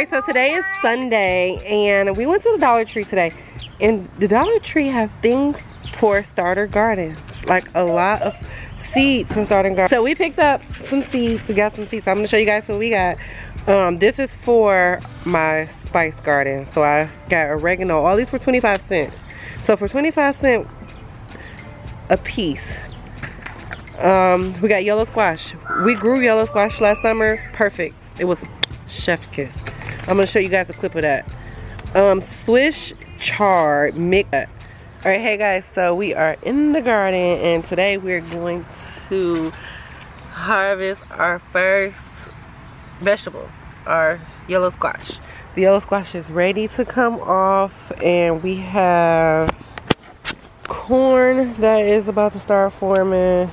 Alright, so today is Sunday and we went to the Dollar Tree today. And the Dollar Tree have things for starter gardens. Like a lot of seeds for starting gardens. So we picked up some seeds. We got some seeds. I'm going to show you guys what we got. This is for my spice garden. So I got oregano. All these were 25 cents. So for 25 cents a piece. We got yellow squash. We grew yellow squash last summer. Perfect. It was chef kiss. I'm gonna show you guys a clip of that. Swish chard mix. Alright, hey guys, so we are in the garden and today we're going to harvest our first vegetable, our yellow squash. The yellow squash is ready to come off and we have corn that is about to start forming.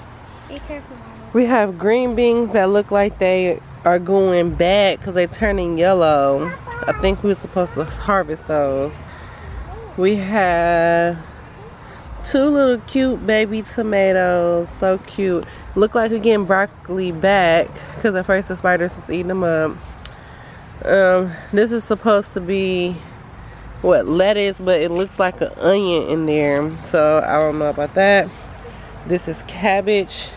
Be careful, Mama. We have green beans that look like they are going bad because they're turning yellow. I think we were supposed to harvest those. We have two little cute baby tomatoes, so cute. Look like we're getting broccoli back because at first the spiders was eating them up. This is supposed to be what, lettuce, but it looks like an onion in there, so I don't know about that. This is cabbage.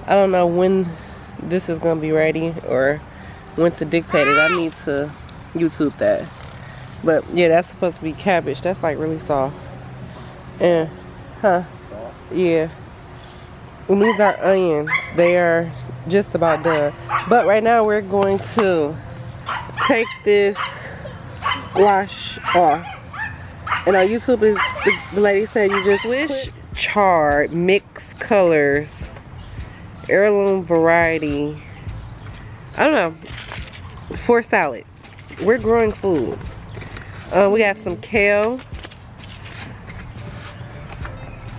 I don't know when this is gonna be ready or when to dictate it. I need to YouTube that. But yeah, that's supposed to be cabbage. That's like really soft. And soft? Yeah. And these are onions. They are just about done. But right now we're going to take this squash off. And on YouTube the lady said you just wish chard, mixed colors, heirloom variety. I don't know. For salad. We're growing food. We got some kale,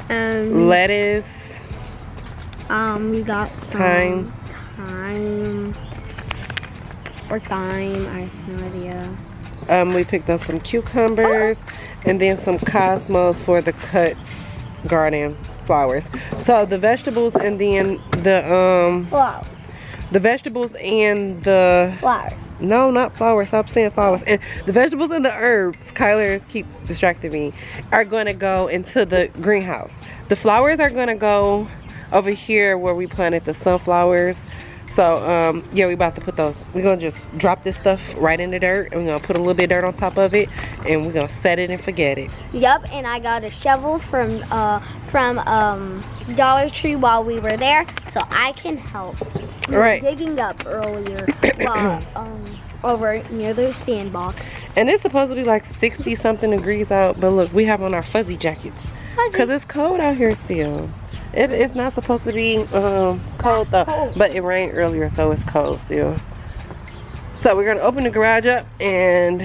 lettuce, we got some thyme or thyme, I have no idea. We picked up some cucumbers and then some cosmos for the cuts garden flowers. So the vegetables and then the vegetables and the flowers. No, not flowers. Stop saying flowers. And the vegetables and the herbs, Kyler's keep distracting me, are going to go into the greenhouse. The flowers are going to go over here where we planted the sunflowers. So, yeah, we about to put those. We're going to just drop this stuff right in the dirt. And we're going to put a little bit of dirt on top of it. And we're going to set it and forget it. Yup, and I got a shovel from Dollar Tree while we were there. So I can help. We were digging up earlier while, over near the sandbox. And it's supposed to be like 60 something degrees out. But look, we have on our fuzzy jackets. Because it's cold out here still. It's not supposed to be cold though, but it rained earlier, so it's cold still. So we're gonna open the garage up and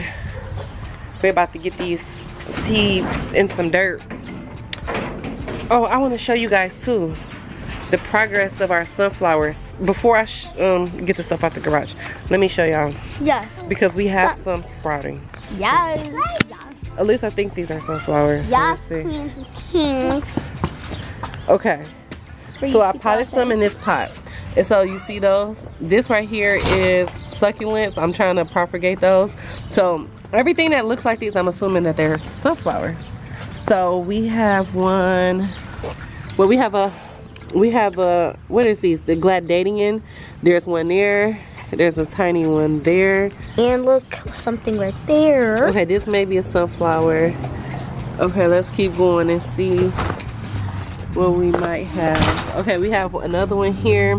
we're about to get these seeds in some dirt. Oh, I want to show you guys too the progress of our sunflowers before I get the stuff out the garage. Let me show y'all. Yeah. Because we have some sprouting. Yes. At least I think these are sunflowers. Yes, so okay, so I potted some in this pot. And so you see those? This right here is succulents. I'm trying to propagate those. So everything that looks like these, I'm assuming that they're sunflowers. So we have one, well we have a, what is these? The Gladanian. There's one there. There's a tiny one there. And look, something right there. Okay, this may be a sunflower. Okay, let's keep going and see what we might have. Okay, we have another one here.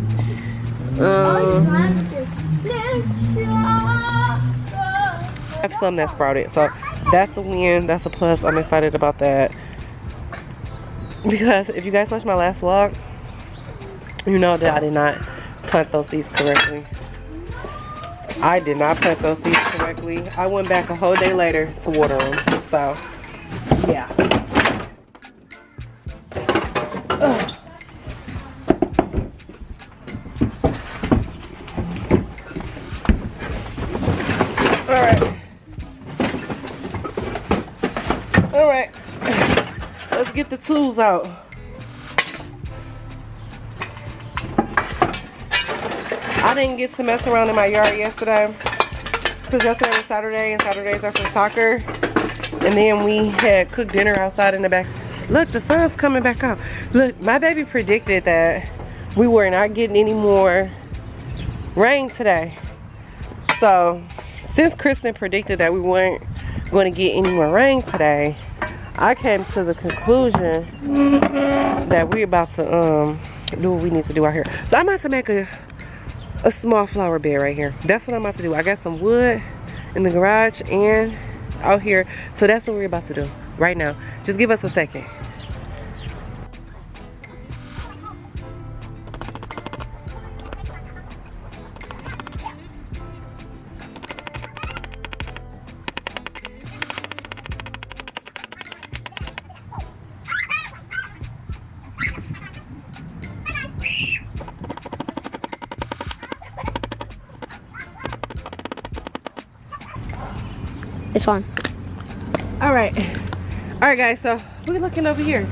I have some that sprouted, so that's a win. That's a plus. I'm excited about that. Because if you guys watched my last vlog, you know that I did not plant those seeds correctly. I did not plant those seeds correctly. I went back a whole day later to water them. So, yeah. Ugh. All right. Let's get the tools out. I didn't get to mess around in my yard yesterday because yesterday was Saturday and Saturdays are for soccer. And then we had cooked dinner outside in the back. Look, the sun's coming back out. Look, my baby predicted that we were not getting any more rain today. So since Kristen predicted that we weren't going to get any more rain today, I came to the conclusion that we're about to do what we need to do out here. So I'm about to make a small flower bed right here. That's what I'm about to do. I got some wood in the garage and out here. So that's what we're about to do right now. Just give us a second. This one. All right guys, so we're looking over here.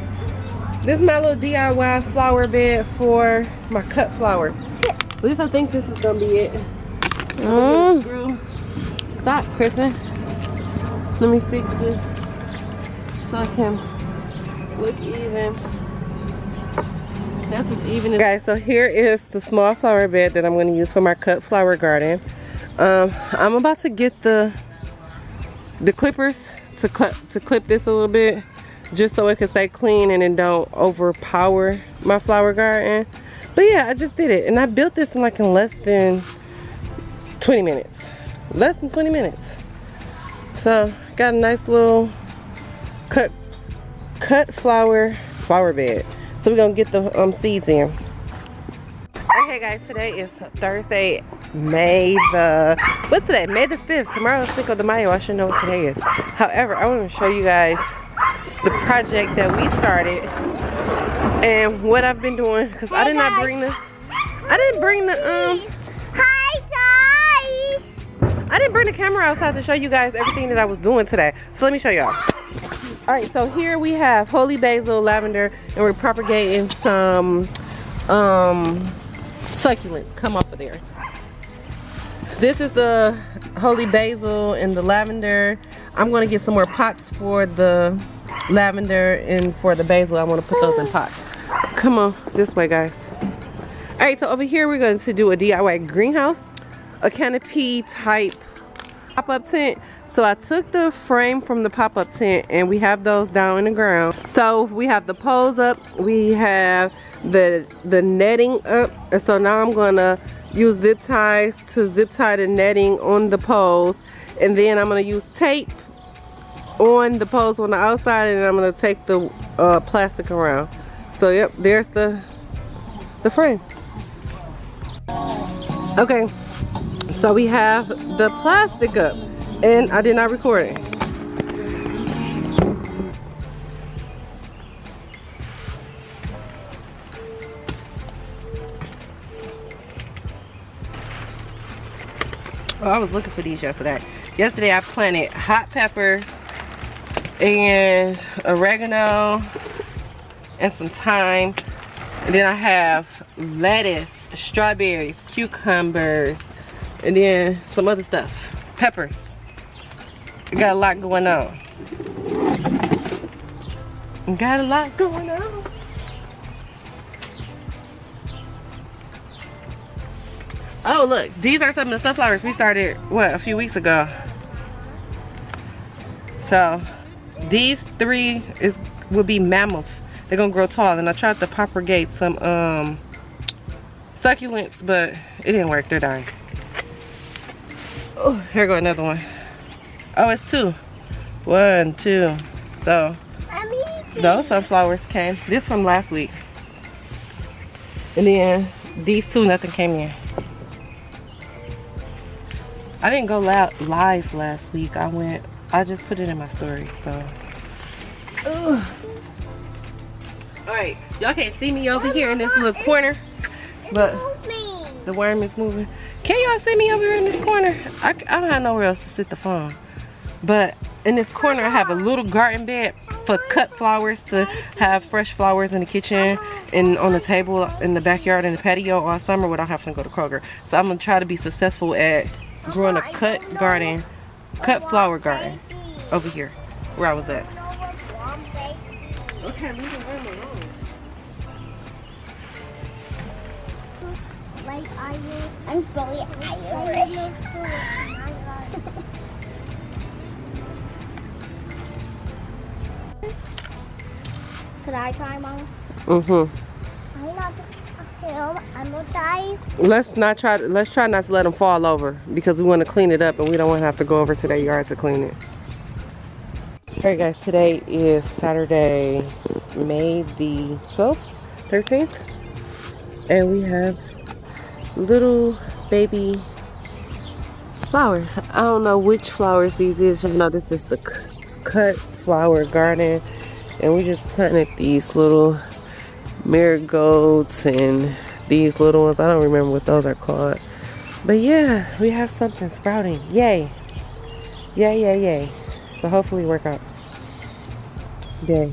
This is my little DIY flower bed for my cut flowers. At least I think this is gonna be it. Stop, Kristen. Let me fix this so I can look even. That's as even as guys. So here is the small flower bed that I'm going to use for my cut flower garden. I'm about to get the clippers to clip this a little bit, just so it can stay clean and it don't overpower my flower garden. But yeah, I just did it, and I built this in less than 20 minutes. Less than 20 minutes. So got a nice little cut flower bed. So we're gonna get the seeds in. Okay guys, today is Thursday, May the 5th. Tomorrow is Cinco de Mayo. I should know what today is. However, I want to show you guys the project that we started and what I've been doing, because I didn't bring the camera outside to show you guys everything that I was doing today. So let me show y'all. Alright, so here we have holy basil, lavender, and we're propagating some succulents. Come off of there. This is the holy basil and the lavender. I'm going to get some more pots for the lavender, and for the basil I want to put those in pots. Come on this way, guys. Alright, so over here we're going to do a DIY greenhouse, a canopy type pop-up tent. So I took the frame from the pop-up tent and we have those down in the ground. So we have the poles up, we have the netting up, and so now I'm gonna use zip ties to zip tie the netting on the poles, and then I'm gonna use tape on the poles on the outside, and I'm gonna take the plastic around. So yep, there's the frame. Okay, so we have the plastic up, and I did not record it. Oh, I was looking for these yesterday. Yesterday I planted hot peppers and oregano and some thyme. And then I have lettuce, strawberries, cucumbers, and then some other stuff. Peppers. I got a lot going on. Got a lot going on. Oh look, these are some of the sunflowers we started, what, a few weeks ago. So these three will be mammoth. They're gonna grow tall, and I tried to propagate some succulents, but it didn't work. They're dying. Oh, here go another one. Oh, it's two. 1, 2. So those sunflowers came. This from last week. And then these two, nothing came in. I didn't go live last week. I just put it in my story, so. Alright, y'all can't see me over here in this little corner, but the worm is moving. Can y'all see me over here in this corner? I don't have nowhere else to sit the phone. But in this corner, I have a little garden bed for cut flowers, to have fresh flowers in the kitchen and on the table in the backyard and the patio all summer without having to go to Kroger. So I'm gonna try to be successful at growing a cut garden, cut flower garden over here where I was at. Okay, leave it alone. I'm fully Irish. Could I try, Mom? Mm-hmm. I'm not I'm gonna die. Let's try not to let them fall over because we want to clean it up and we don't want to have to go over to their yard to clean it. Alright guys, today is Saturday, May the 12th, 13th. And we have little baby flowers. I don't know which flowers these is. I know this is the cut flower garden. And we just planted these little marigolds and these little ones. I don't remember what those are called. But yeah, we have something sprouting. Yay. Yay, yay, yay. So hopefully work out. Yay.